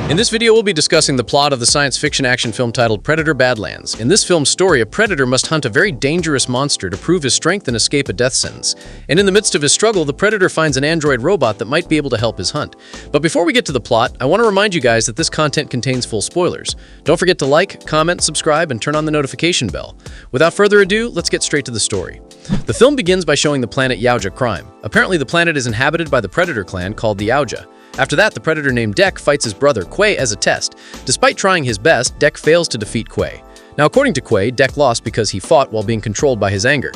In this video, we'll be discussing the plot of the science fiction action film titled Predator Badlands. In this film's story, a predator must hunt a very dangerous monster to prove his strength and escape a death sentence. And in the midst of his struggle, the predator finds an android robot that might be able to help his hunt. But before we get to the plot, I want to remind you guys that this content contains full spoilers. Don't forget to like, comment, subscribe, and turn on the notification bell. Without further ado, let's get straight to the story. The film begins by showing the planet Yauja Crime. Apparently, the planet is inhabited by the predator clan called the Yauja. After that, the predator named Dek fights his brother Quay as a test. Despite trying his best, Dek fails to defeat Quay. Now, according to Quay, Dek lost because he fought while being controlled by his anger.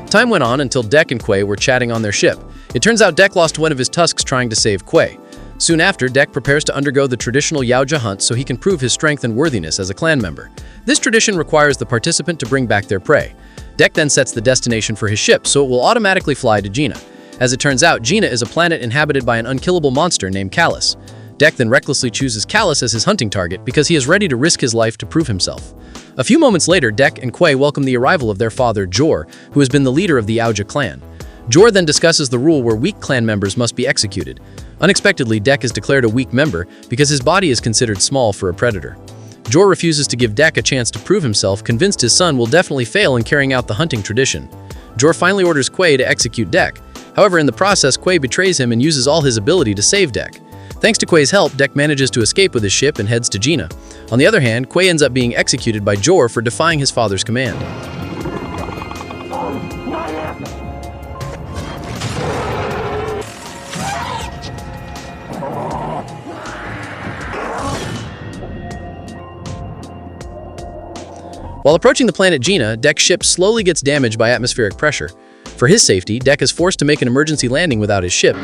Time went on until Dek and Quay were chatting on their ship. It turns out Dek lost one of his tusks trying to save Quay. Soon after, Dek prepares to undergo the traditional Yauja hunt so he can prove his strength and worthiness as a clan member. This tradition requires the participant to bring back their prey. Dek then sets the destination for his ship, so it will automatically fly to Jena. As it turns out, Jena is a planet inhabited by an unkillable monster named Callus. Dek then recklessly chooses Callus as his hunting target because he is ready to risk his life to prove himself. A few moments later, Dek and Quay welcome the arrival of their father, Jor, who has been the leader of the Yauja clan. Jor then discusses the rule where weak clan members must be executed. Unexpectedly, Dek is declared a weak member because his body is considered small for a predator. Jor refuses to give Dek a chance to prove himself, convinced his son will definitely fail in carrying out the hunting tradition. Jor finally orders Quay to execute Dek. However, in the process, Quay betrays him and uses all his ability to save Dek. Thanks to Quay's help, Dek manages to escape with his ship and heads to Jena. On the other hand, Quay ends up being executed by Jor for defying his father's command. While approaching the planet Jena, Dek's ship slowly gets damaged by atmospheric pressure. For his safety, Dek is forced to make an emergency landing without his ship.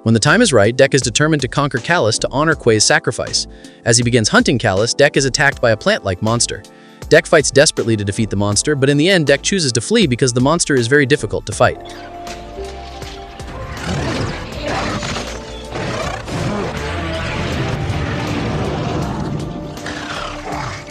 When the time is right, Dek is determined to conquer Callus to honor Quay's sacrifice. As he begins hunting Callus, Dek is attacked by a plant-like monster. Dek fights desperately to defeat the monster, but in the end, Dek chooses to flee because the monster is very difficult to fight.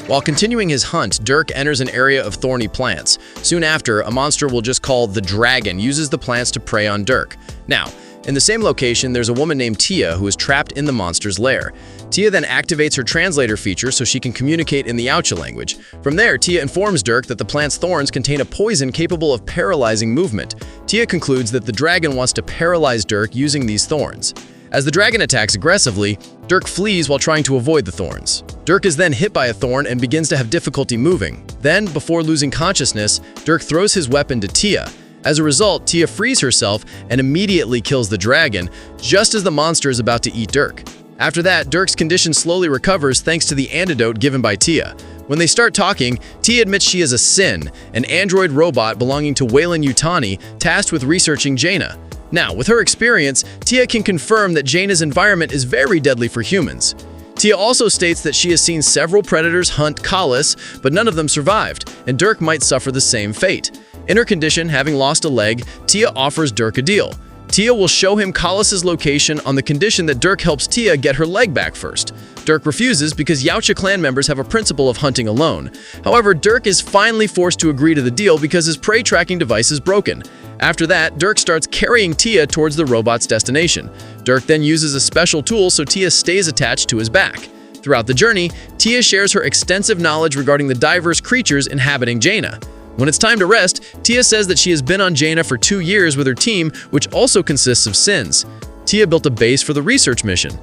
While continuing his hunt, Dirk enters an area of thorny plants. Soon after, a monster we'll just call the Dragon uses the plants to prey on Dirk. Now, in the same location, there's a woman named Tia who is trapped in the monster's lair. Tia then activates her translator feature so she can communicate in the Yauja language. From there, Tia informs Dirk that the plant's thorns contain a poison capable of paralyzing movement. Tia concludes that the dragon wants to paralyze Dirk using these thorns. As the dragon attacks aggressively, Dirk flees while trying to avoid the thorns. Dirk is then hit by a thorn and begins to have difficulty moving. Then, before losing consciousness, Dirk throws his weapon to Tia. As a result, Tia frees herself and immediately kills the dragon, just as the monster is about to eat Dirk. After that, Dirk's condition slowly recovers thanks to the antidote given by Tia. When they start talking, Tia admits she is a Sin, an android robot belonging to Weyland Yutani, tasked with researching Jena. Now, with her experience, Tia can confirm that Jena's environment is very deadly for humans. Tia also states that she has seen several predators hunt Callus, but none of them survived, and Dirk might suffer the same fate. In her condition, having lost a leg, Tia offers Dirk a deal. Tia will show him Callus's location on the condition that Dirk helps Tia get her leg back first. Dirk refuses because Yauja clan members have a principle of hunting alone. However, Dirk is finally forced to agree to the deal because his prey tracking device is broken. After that, Dirk starts carrying Tia towards the robot's destination. Dirk then uses a special tool so Tia stays attached to his back. Throughout the journey, Tia shares her extensive knowledge regarding the diverse creatures inhabiting Jena. When it's time to rest, Tia says that she has been on Jena for 2 years with her team, which also consists of Sins. Tia built a base for the research mission.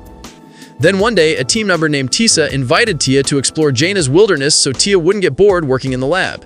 Then one day, a team member named Tisa invited Tia to explore Jena's wilderness so Tia wouldn't get bored working in the lab.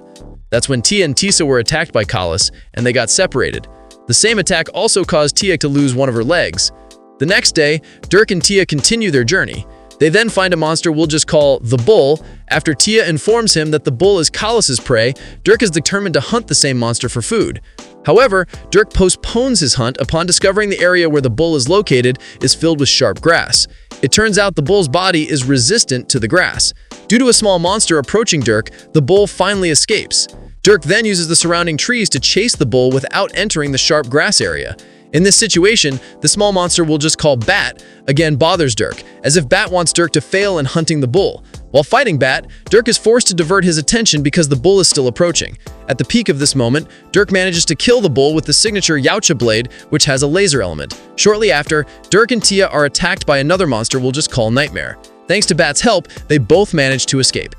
That's when Tia and Tisa were attacked by Callus, and they got separated. The same attack also caused Tia to lose one of her legs. The next day, Dirk and Tia continue their journey. They then find a monster we'll just call the Bull. After Tia informs him that the bull is Kalas's prey, Dirk is determined to hunt the same monster for food. However, Dirk postpones his hunt upon discovering the area where the bull is located is filled with sharp grass. It turns out the bull's body is resistant to the grass. Due to a small monster approaching Dirk, the bull finally escapes. Dirk then uses the surrounding trees to chase the bull without entering the sharp grass area. In this situation, the small monster we'll just call Bat again bothers Dirk, as if Bat wants Dirk to fail in hunting the bull. While fighting Bat, Dirk is forced to divert his attention because the bull is still approaching. At the peak of this moment, Dirk manages to kill the bull with the signature Yautja blade, which has a laser element. Shortly after, Dirk and Tia are attacked by another monster we'll just call Nightmare. Thanks to Bat's help, they both manage to escape.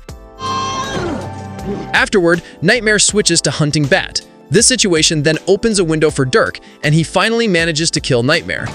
Afterward, Nightmare switches to hunting Bat. This situation then opens a window for Dirk, and he finally manages to kill Nightmare.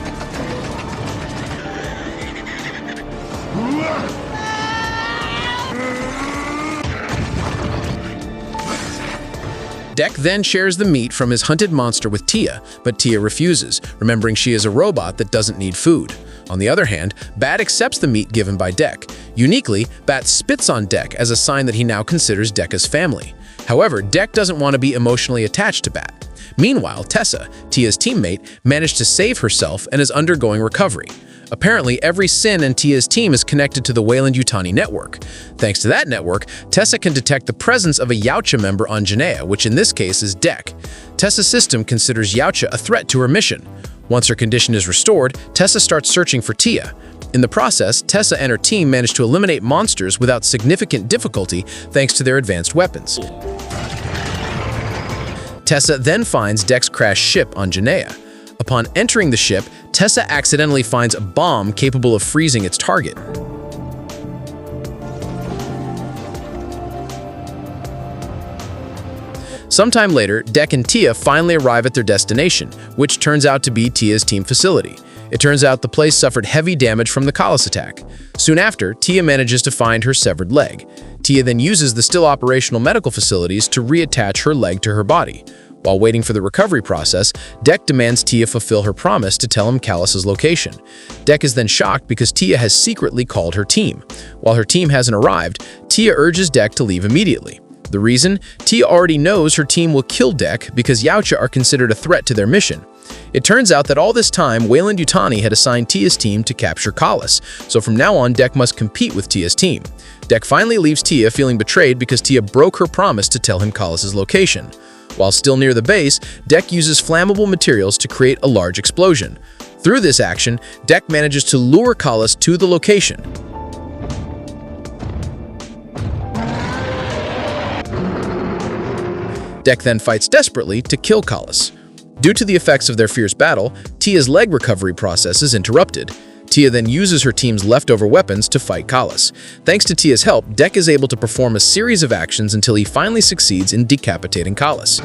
Dek then shares the meat from his hunted monster with Tia, but Tia refuses, remembering she is a robot that doesn't need food. On the other hand, Bat accepts the meat given by Dek. Uniquely, Bat spits on Dek as a sign that he now considers Dek as family. However, Dek doesn't want to be emotionally attached to Bat. Meanwhile, Tessa, Tia's teammate, managed to save herself and is undergoing recovery. Apparently, every sin in Tia's team is connected to the Weyland-Yutani network. Thanks to that network, Tessa can detect the presence of a Yautja member on Jena, which in this case is Dek. Tessa's system considers Yautja a threat to her mission. Once her condition is restored, Tessa starts searching for Tia. In the process, Tessa and her team manage to eliminate monsters without significant difficulty thanks to their advanced weapons. Tessa then finds Dek's crashed ship on Jena. Upon entering the ship, Tessa accidentally finds a bomb capable of freezing its target. Sometime later, Dek and Tia finally arrive at their destination, which turns out to be Tia's team facility. It turns out the place suffered heavy damage from the Kalas attack. Soon after, Tia manages to find her severed leg. Tia then uses the still operational medical facilities to reattach her leg to her body. While waiting for the recovery process, Dek demands Tia fulfill her promise to tell him Kalas's location. Dek is then shocked because Tia has secretly called her team. While her team hasn't arrived, Tia urges Dek to leave immediately. The reason? Tia already knows her team will kill Dek because Yautja are considered a threat to their mission. It turns out that all this time, Weyland-Yutani had assigned Tia's team to capture Kalas, so from now on, Dek must compete with Tia's team. Dek finally leaves Tia feeling betrayed because Tia broke her promise to tell him Kalas's location. While still near the base, Dek uses flammable materials to create a large explosion. Through this action, Dek manages to lure Kalas to the location. Dek then fights desperately to kill Kalas. Due to the effects of their fierce battle, Tia's leg recovery process is interrupted. Tia then uses her team's leftover weapons to fight Kalas. Thanks to Tia's help, Dek is able to perform a series of actions until he finally succeeds in decapitating Kalas.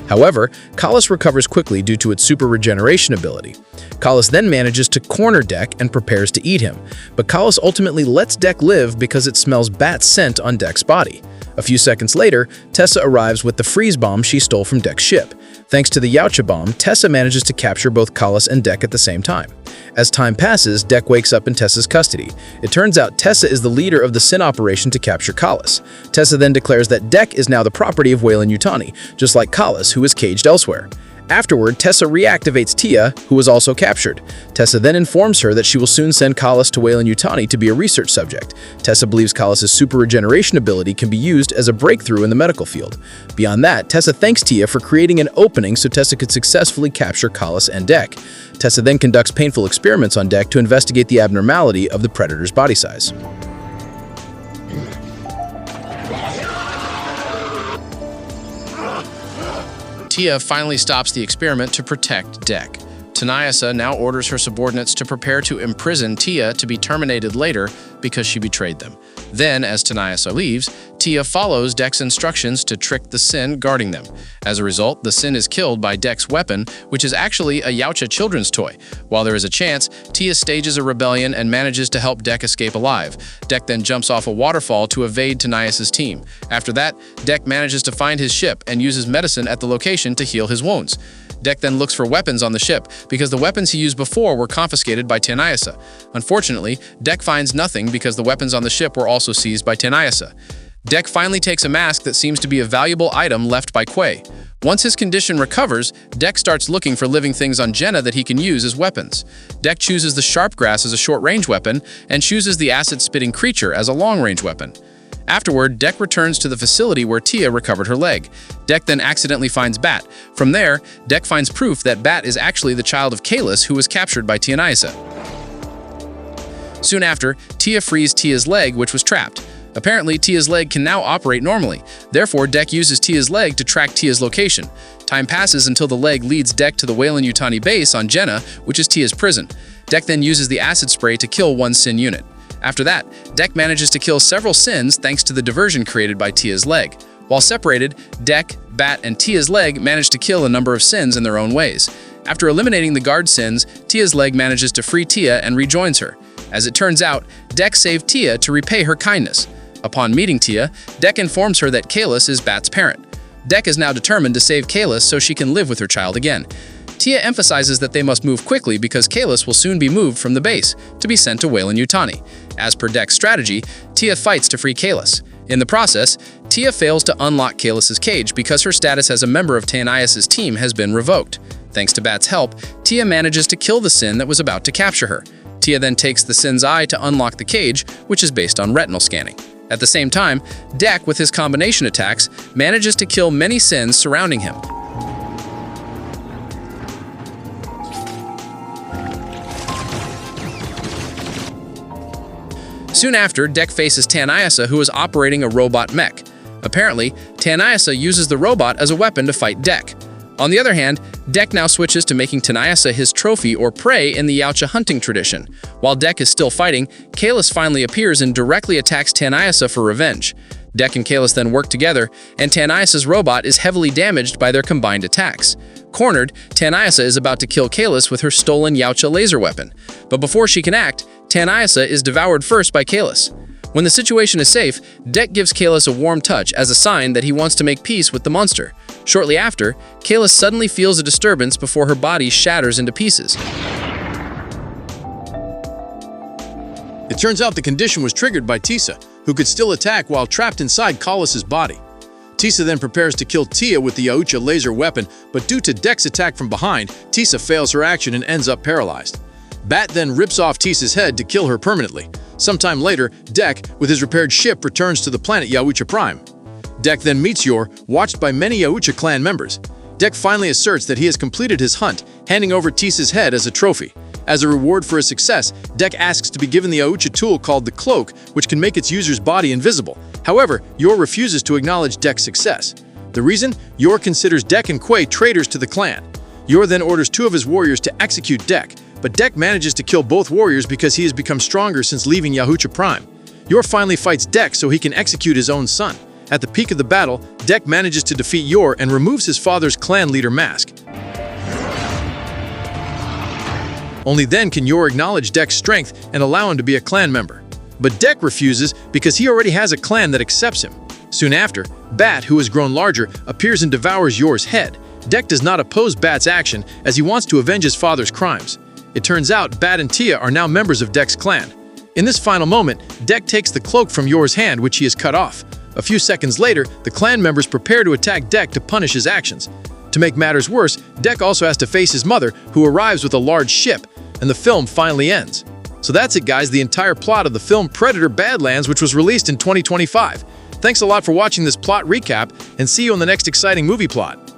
However, Kalas recovers quickly due to its super regeneration ability. Kalas then manages to corner Dek and prepares to eat him, but Kalas ultimately lets Dek live because it smells Bat's scent on Dek's body. A few seconds later, Tessa arrives with the freeze bomb she stole from Dek's ship. Thanks to the Yautja bomb, Tessa manages to capture both Kalas and Dek at the same time. As time passes, Dek wakes up in Tessa's custody. It turns out Tessa is the leader of the Sin operation to capture Kalas. Tessa then declares that Dek is now the property of Weyland-Yutani, just like Kalas, who is caged elsewhere. Afterward, Tessa reactivates Tia, who was also captured. Tessa then informs her that she will soon send Kalas to Weyland-Yutani to be a research subject. Tessa believes Kalas's super regeneration ability can be used as a breakthrough in the medical field. Beyond that, Tessa thanks Tia for creating an opening so Tessa could successfully capture Kalas and Dek. Tessa then conducts painful experiments on Dek to investigate the abnormality of the predator's body size. Tia finally stops the experiment to protect Dek. Tanayasa now orders her subordinates to prepare to imprison Tia to be terminated later because she betrayed them. Then, as Tanayasa leaves, Tia follows Dek's instructions to trick the Sin guarding them. As a result, the Sin is killed by Dek's weapon, which is actually a Yautja children's toy. While there is a chance, Tia stages a rebellion and manages to help Dek escape alive. Dek then jumps off a waterfall to evade Tanayasa's team. After that, Dek manages to find his ship and uses medicine at the location to heal his wounds. Dek then looks for weapons on the ship because the weapons he used before were confiscated by Taniasa. Unfortunately, Dek finds nothing because the weapons on the ship were also seized by Taniasa. Dek finally takes a mask that seems to be a valuable item left by Quay. Once his condition recovers, Dek starts looking for living things on Jena that he can use as weapons. Dek chooses the sharp grass as a short-range weapon and chooses the acid-spitting creature as a long-range weapon. Afterward, Dek returns to the facility where Tia recovered her leg. Dek then accidentally finds Bat. From there, Dek finds proof that Bat is actually the child of Kalis who was captured by Taniasa. Soon after, Tia frees Tia's leg, which was trapped. Apparently, Tia's leg can now operate normally. Therefore, Dek uses Tia's leg to track Tia's location. Time passes until the leg leads Dek to the Weyland-Yutani base on Jena, which is Tia's prison. Dek then uses the acid spray to kill one Sin unit. After that, Dek manages to kill several Sins thanks to the diversion created by Tia's leg. While separated, Dek, Bat, and Tia's leg manage to kill a number of Sins in their own ways. After eliminating the guard Sins, Tia's leg manages to free Tia and rejoins her. As it turns out, Dek saved Tia to repay her kindness. Upon meeting Tia, Dek informs her that Kalis is Bat's parent. Dek is now determined to save Kalis so she can live with her child again. Tia emphasizes that they must move quickly because Kalis will soon be moved from the base to be sent to Weyland-Yutani. As per Dek's strategy, Tia fights to free Kalis. In the process, Tia fails to unlock Kalis's cage because her status as a member of Tanias's team has been revoked. Thanks to Bat's help, Tia manages to kill the Sin that was about to capture her. Tia then takes the Sin's eye to unlock the cage, which is based on retinal scanning. At the same time, Dek, with his combination attacks, manages to kill many Sins surrounding him. Soon after, Dek faces Taniasa, who is operating a robot mech. Apparently, Taniasa uses the robot as a weapon to fight Dek. On the other hand, Dek now switches to making Taniasa his trophy or prey in the Yautja hunting tradition. While Dek is still fighting, Kalis finally appears and directly attacks Taniasa for revenge. Dek and Kalis then work together, and Taniasa's robot is heavily damaged by their combined attacks. Cornered, Taniasa is about to kill Kalis with her stolen Yautja laser weapon. But before she can act, Taniasa is devoured first by Kalis. When the situation is safe, Dek gives Kalis a warm touch as a sign that he wants to make peace with the monster. Shortly after, Kalis suddenly feels a disturbance before her body shatters into pieces. It turns out the condition was triggered by Tisa, who could still attack while trapped inside Kalis's body. Tisa then prepares to kill Tia with the Yautja laser weapon, but due to Dek's attack from behind, Tisa fails her action and ends up paralyzed. Bat then rips off Tisa's head to kill her permanently. Sometime later, Dek, with his repaired ship, returns to the planet Yautja Prime. Dek then meets Yor, watched by many Yautja clan members. Dek finally asserts that he has completed his hunt, handing over Tisa's head as a trophy. As a reward for his success, Dek asks to be given the Yautja tool called the Cloak, which can make its user's body invisible. However, Yor refuses to acknowledge Dek's success. The reason? Yor considers Dek and Quay traitors to the clan. Yor then orders 2 of his warriors to execute Dek, but Dek manages to kill both warriors because he has become stronger since leaving Yautja Prime. Yor finally fights Dek so he can execute his own son. At the peak of the battle, Dek manages to defeat Yor and removes his father's clan leader mask. Only then can Yor acknowledge Dek's strength and allow him to be a clan member. But Dek refuses because he already has a clan that accepts him. Soon after, Bat, who has grown larger, appears and devours Yor's head. Dek does not oppose Bat's action as he wants to avenge his father's crimes. It turns out Bat and Tia are now members of Dek's clan. In this final moment, Dek takes the cloak from Yor's hand, which he has cut off. A few seconds later, the clan members prepare to attack Dek to punish his actions. To make matters worse, Dek also has to face his mother, who arrives with a large ship, and the film finally ends. So that's it, guys, the entire plot of the film Predator Badlands, which was released in 2025. Thanks a lot for watching this plot recap, and see you on the next exciting movie plot.